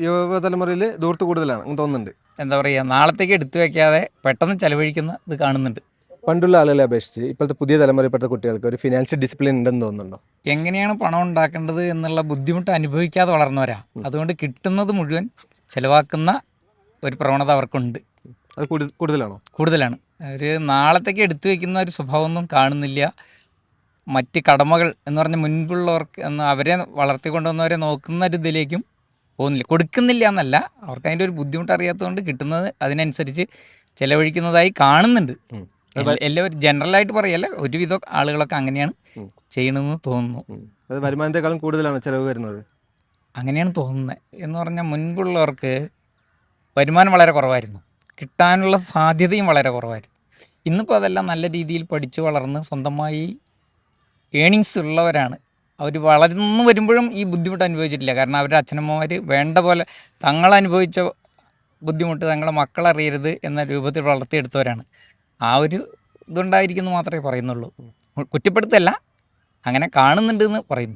യുവതലമുറയിൽ ദൂർത്ത് കൂടുതലാണ് എന്ന് തോന്നുന്നുണ്ട്. എന്താ പറയുക, നാളത്തേക്ക് എടുത്തു വയ്ക്കാതെ പെട്ടെന്ന് ചെലവഴിക്കുന്ന ഇത് കാണുന്നുണ്ട്. പണ്ടുള്ള ആളുകളെ അപേക്ഷിച്ച് ഇപ്പോഴത്തെ പുതിയ തലമുറയിൽപ്പെട്ട കുട്ടികൾക്ക് ഒരു ഫിനാൻഷ്യൽ ഡിസിപ്ലിൻ ഉണ്ടെന്ന് തോന്നുന്നുണ്ടോ? എങ്ങനെയാണ് പണം ഉണ്ടാക്കേണ്ടത് എന്നുള്ള ബുദ്ധിമുട്ട് അനുഭവിക്കാതെ വളർന്നവരാ. അതുകൊണ്ട് കിട്ടുന്നത് മുഴുവൻ ചിലവാക്കുന്ന ഒരു പ്രവണത അവർക്കുണ്ട്. അത് കൂടുതലാണ്. ഒരു നാളത്തേക്ക് എടുത്തു വയ്ക്കുന്ന ഒരു സ്വഭാവമൊന്നും കാണുന്നില്ല. മറ്റ് കടമകൾ എന്ന് പറഞ്ഞാൽ മുൻപുള്ളവർക്ക് അവരെ വളർത്തിക്കൊണ്ടുവന്നവരെ നോക്കുന്ന ഒരു ഇതിലേക്കും പോകുന്നില്ല. കൊടുക്കുന്നില്ല എന്നല്ല, അവർക്ക് അതിൻ്റെ ഒരു ബുദ്ധിമുട്ട് അറിയാത്തതുകൊണ്ട് കിട്ടുന്നത് അതിനനുസരിച്ച് ചിലവഴിക്കുന്നതായി കാണുന്നുണ്ട്. എല്ലാവരും ജനറലായിട്ട് പറയല്ല, ഒരുവിധം ആളുകളൊക്കെ അങ്ങനെയാണ് ചെയ്യണമെന്ന് തോന്നുന്നു. അത് വരുമാനത്തെക്കാളും കൂടുതലാണ് ചിലവ് വരുന്നത്, അങ്ങനെയാണ് തോന്നുന്നത്. എന്ന് പറഞ്ഞാൽ മുൻപുള്ളവർക്ക് വരുമാനം വളരെ കുറവായിരുന്നു, കിട്ടാനുള്ള സാധ്യതയും വളരെ കുറവായിരുന്നു. ഇന്നിപ്പോൾ അതെല്ലാം നല്ല രീതിയിൽ പഠിച്ചു വളർന്ന് സ്വന്തമായി ഏണിങ്സ് ഉള്ളവരാണ്. അവർ വളർന്നു വരുമ്പോഴും ഈ ബുദ്ധിമുട്ട് അനുഭവിച്ചിട്ടില്ല. കാരണം അവരുടെ അച്ഛനമ്മമാർ വേണ്ട പോലെ തങ്ങളനുഭവിച്ച ബുദ്ധിമുട്ട് തങ്ങളെ മക്കളറിയരുത് എന്ന രൂപത്തിൽ വളർത്തിയെടുത്തവരാണ്. ആ ഒരു ഇതുണ്ടായിരിക്കുന്നു മാത്രമേ പറയുന്നുള്ളൂ. കുറ്റപ്പെടുത്തല്ല, അങ്ങനെ കാണുന്നുണ്ട് എന്ന് പറയുന്നു.